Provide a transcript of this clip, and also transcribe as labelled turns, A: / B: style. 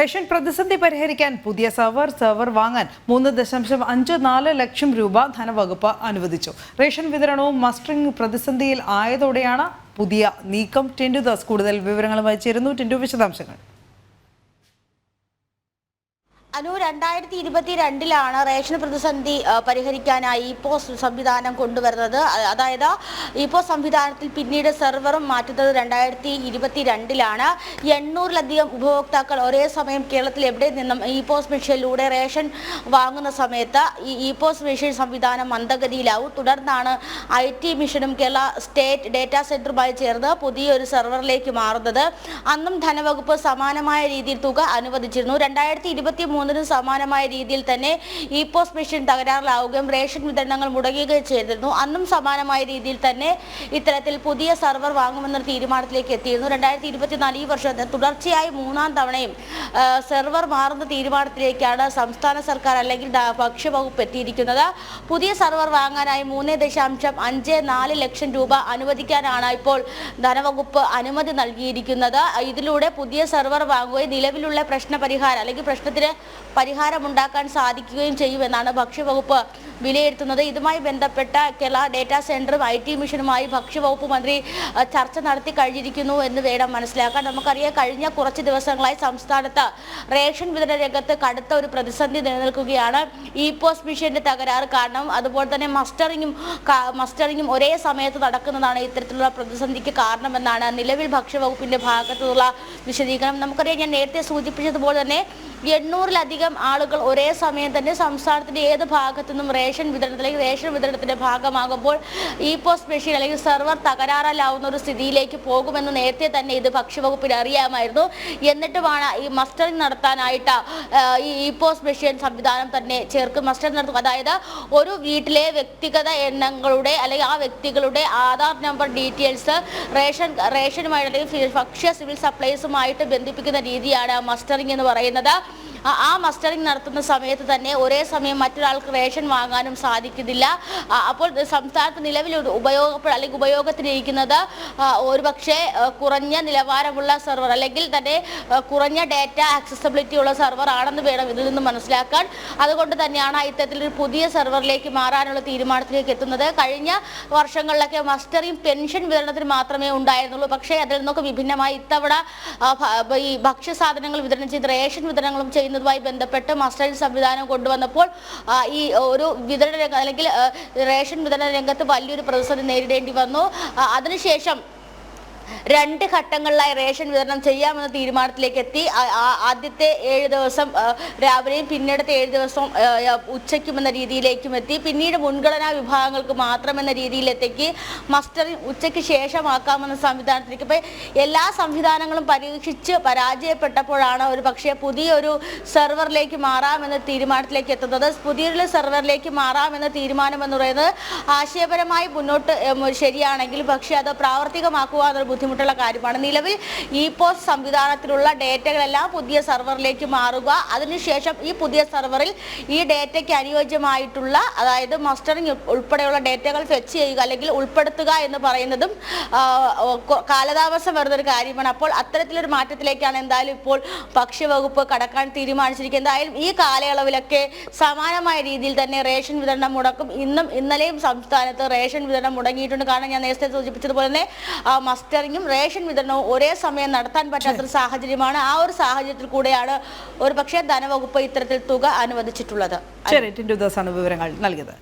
A: Ration പ്രതിസന്ധി പരിഹരിക്കാൻ പുതിയ സെർവർ വാങ്ങാൻ 3.54 ലക്ഷം രൂപ ധനവകുപ്പ് അനുവദിച്ചു. റേഷൻ വിതരണവും മസ്റ്ററിംഗ് പ്രതിസന്ധിയിൽ ആയതോടെയാണ് പുതിയ നീക്കം. ടിൻഡു ദാസ് കൂടുതൽ വിവരങ്ങളുമായി ചേരുന്നു. ടിൻഡു, വിശദാംശങ്ങൾ.
B: അനു, 2022 റേഷൻ പ്രതിസന്ധി പരിഹരിക്കാനായി ഇപോസ് സംവിധാനം കൊണ്ടുവരുന്നത്. അതായത് ഇപോസ് സംവിധാനത്തിൽ പിന്നീട് സെർവറും മാറ്റുന്നത് 2022 800-ലധികം ഉപഭോക്താക്കൾ ഒരേ സമയം കേരളത്തിൽ എവിടെ നിന്നും ഇപോസ് മെഷീനിലൂടെ റേഷൻ വാങ്ങുന്ന സമയത്ത് ഈ ഇപോസ് മെഷീൻ സംവിധാനം മന്ദഗതിയിലാവും. തുടർന്നാണ് IT മിഷനും കേരള സ്റ്റേറ്റ് ഡേറ്റാ സെന്ററുമായി ചേർന്ന് പുതിയൊരു സെർവറിലേക്ക് മാറുന്നത്. അന്നും ധനവകുപ്പ് സമാനമായ രീതിയിൽ തുക അനുവദിച്ചിരുന്നു. 2023 സമാനമായ രീതിയിൽ തന്നെ ഇപോസ് മെഷീൻ തകരാറിലാവുകയും റേഷൻ വിതരണങ്ങൾ മുടങ്ങുകയും ചെയ്തിരുന്നു. അന്നും സമാനമായ രീതിയിൽ തന്നെ ഇത്തരത്തിൽ പുതിയ സെർവർ വാങ്ങുമെന്നൊരു തീരുമാനത്തിലേക്ക് എത്തിയിരുന്നു. 2024 ഈ വർഷത്തെ തുടർച്ചയായി 3-ാം തവണയും സെർവർ മാറുന്ന തീരുമാനത്തിലേക്കാണ് സംസ്ഥാന സർക്കാർ അല്ലെങ്കിൽ ഭക്ഷ്യവകുപ്പ് എത്തിയിരിക്കുന്നത്. പുതിയ സെർവർ വാങ്ങാനായി 3.54 ലക്ഷം രൂപ അനുവദിക്കാനാണ് ഇപ്പോൾ ധനവകുപ്പ് അനുമതി നൽകിയിരിക്കുന്നത്. ഇതിലൂടെ പുതിയ സെർവർ വാങ്ങുകയും നിലവിലുള്ള പ്രശ്നപരിഹാരം അല്ലെങ്കിൽ പ്രശ്നത്തിന് പരിഹാരമുണ്ടാക്കാൻ സാധിക്കുകയും ചെയ്യുമെന്നാണ് ഭക്ഷ്യവകുപ്പ് വിലയിരുത്തുന്നത്. ഇതുമായി ബന്ധപ്പെട്ട കേരള ഡേറ്റാ സെന്ററും IT മിഷനുമായി ഭക്ഷ്യവകുപ്പ് മന്ത്രി ചർച്ച നടത്തി കഴിഞ്ഞിരിക്കുന്നു എന്ന് വേണം മനസ്സിലാക്കാൻ. നമുക്കറിയാം, കഴിഞ്ഞ കുറച്ച് ദിവസങ്ങളായി സംസ്ഥാനത്ത് റേഷൻ വിതരണ രംഗത്ത് കടുത്ത ഒരു പ്രതിസന്ധി നിലനിൽക്കുകയാണ്. ഇപോസ് മെഷീന്റെ തകരാറ് കാരണം, അതുപോലെ തന്നെ മസ്റ്ററിങ്ങും ഒരേ സമയത്ത് നടക്കുന്നതാണ് ഇത്തരത്തിലുള്ള പ്രതിസന്ധിക്ക് കാരണമെന്നാണ് നിലവിൽ ഭക്ഷ്യവകുപ്പിന്റെ ഭാഗത്തുനിന്നുള്ള വിശദീകരണം. നമുക്കറിയാം, ഞാൻ നേരത്തെ സൂചിപ്പിച്ചതുപോലെ തന്നെ 800-ലധികം ആളുകൾ ഒരേ സമയം തന്നെ സംസ്ഥാനത്തിന്റെ ഏത് ഭാഗത്തു നിന്നും റേഷൻ വിതരണത്തിന്റെ ഭാഗമാകുമ്പോൾ ഇപോസ് മെഷീൻ അല്ലെങ്കിൽ സെർവർ തകരാറിലാവുന്ന ഒരു സ്ഥിതിയിലേക്ക് പോകുമെന്ന് നേരത്തെ തന്നെ ഇത് ഭക്ഷ്യവകുപ്പിന് അറിയാമായിരുന്നു. എന്നിട്ടുമാണ് ഈ മസ്റ്ററിംഗ് നടത്താനായിട്ട് ഈ ഇപോസ് മെഷീൻ സംവിധാനം തന്നെ മസ്റ്ററിംഗ് നടത്തുക. അതായത് ഒരു വീട്ടിലെ വ്യക്തിഗത എണ്ണങ്ങളുടെ അല്ലെങ്കിൽ ആ വ്യക്തികളുടെ ആധാർ നമ്പർ ഡീറ്റെയിൽസ് റേഷനുമായി അല്ലെങ്കിൽ ഭക്ഷ്യ സിവിൽ സപ്ലൈസുമായിട്ട് ബന്ധിപ്പിക്കുന്ന രീതിയാണ് മസ്റ്ററിംഗ് എന്ന് പറയുന്നത്. ആ മസ്റ്ററിംഗ് നടത്തുന്ന സമയത്ത് തന്നെ ഒരേ സമയം മറ്റൊരാൾക്ക് റേഷൻ വാങ്ങാനും സാധിക്കുന്നില്ല. അപ്പോൾ സംസ്ഥാനത്ത് നിലവിൽ ഉപയോഗത്തിലിരിക്കുന്നത് ഒരുപക്ഷെ കുറഞ്ഞ നിലവാരമുള്ള സെർവർ അല്ലെങ്കിൽ തന്നെ കുറഞ്ഞ ഡേറ്റ ആക്സസിബിലിറ്റി ഉള്ള സെർവർ ആണെന്ന് വേണം ഇതിൽ നിന്ന് മനസ്സിലാക്കാൻ. അതുകൊണ്ട് തന്നെയാണ് ഇത്തരത്തിലൊരു പുതിയ സെർവറിലേക്ക് മാറാനുള്ള തീരുമാനത്തിലേക്ക് എത്തുന്നത്. കഴിഞ്ഞ വർഷങ്ങളിലൊക്കെ മസ്റ്ററിംഗ് പെൻഷൻ വിതരണത്തിന് മാത്രമേ ഉണ്ടായിരുന്നുള്ളൂ. പക്ഷേ അതിൽ നിന്നൊക്കെ വിഭിന്നമായി ഇത്തവണ ഈ ഭക്ഷ്യസാധനങ്ങൾ വിതരണം ചെയ്ത് റേഷൻ വിതരണങ്ങളും ചെയ്യുന്നതുമായി ബന്ധപ്പെട്ട് മസ്റ്ററിംഗ് സംവിധാനം കൊണ്ടുവന്നപ്പോൾ ഈ ഒരു വിതരണ രംഗം അല്ലെങ്കിൽ റേഷൻ വിതരണ രംഗത്ത് വലിയൊരു പ്രതിസന്ധി നേരിടേണ്ടി വന്നു. അതിനുശേഷം 2 ഘട്ടങ്ങളിലായി റേഷൻ വിതരണം ചെയ്യാമെന്ന തീരുമാനത്തിലേക്ക് എത്തി. ആദ്യത്തെ 7 ദിവസം രാവിലെയും പിന്നീടത്തെ 7 ദിവസം ഉച്ചയ്ക്കും എന്ന രീതിയിലേക്കും എത്തി. പിന്നീട് മുൻഗണനാ വിഭാഗങ്ങൾക്ക് മാത്രമെന്ന രീതിയിലെത്തി മസ്റ്ററിംഗ് ഉച്ചയ്ക്ക് ശേഷമാക്കാമെന്ന സംവിധാനത്തിലേക്ക്. ഇപ്പോൾ എല്ലാ സംവിധാനങ്ങളും പരീക്ഷിച്ച് പരാജയപ്പെട്ടപ്പോഴാണ് ഒരു പക്ഷേ പുതിയൊരു സെർവറിലേക്ക് മാറാമെന്ന തീരുമാനത്തിലേക്ക് എത്തുന്നത്. പുതിയൊരു സെർവറിലേക്ക് മാറാമെന്ന തീരുമാനം എന്ന് പറയുന്നത് ആശയപരമായി മുന്നോട്ട് ശരിയാണെങ്കിൽ പക്ഷേ അത് പ്രാവർത്തികമാക്കുക എന്നൊരു ബുദ്ധിമുട്ടുള്ള കാര്യമാണ്. നിലവിൽ ഇപോസ് സംവിധാനത്തിലുള്ള ഡേറ്റകളെല്ലാം പുതിയ സെർവറിലേക്ക് മാറുക, അതിനുശേഷം ഈ പുതിയ സെർവറിൽ ഈ ഡേറ്റയ്ക്ക് അനുയോജ്യമായിട്ടുള്ള അതായത് മസ്റ്ററിംഗ് ഉൾപ്പെടെയുള്ള ഡേറ്റകൾ ഫെച്ച് ചെയ്യുക അല്ലെങ്കിൽ ഉൾപ്പെടുത്തുക എന്ന് പറയുന്നതും കാലതാമസം വരുന്നൊരു കാര്യമാണ്. അപ്പോൾ അത്തരത്തിലൊരു മാറ്റത്തിലേക്കാണ് എന്തായാലും ഇപ്പോൾ ഭക്ഷ്യവകുപ്പ് കടക്കാൻ തീരുമാനിച്ചിരിക്കുന്നത്. എന്തായാലും ഈ കാലയളവിലൊക്കെ സമാനമായ രീതിയിൽ തന്നെ റേഷൻ വിതരണം മുടക്കും. ഇന്നലെയും സംസ്ഥാനത്ത് റേഷൻ വിതരണം മുടങ്ങിയിട്ടുണ്ട്. കാരണം ഞാൻ നേരത്തെ സൂചിപ്പിച്ചതുപോലെ തന്നെ മസ്റ്ററിംഗും റേഷൻ വിതരണവും ഒരേ സമയം നടത്താൻ പറ്റാത്തൊരു സാഹചര്യമാണ്. ആ ഒരു സാഹചര്യത്തിൽ കൂടെയാണ് ഒരു പക്ഷേ ധനവകുപ്പ് ഇത്തരത്തിൽ തുക അനുവദിച്ചിട്ടുള്ളത്.
A: ശരി, ടിൻഡു ദാസാണ് വിവരങ്ങൾ നൽകിയത്.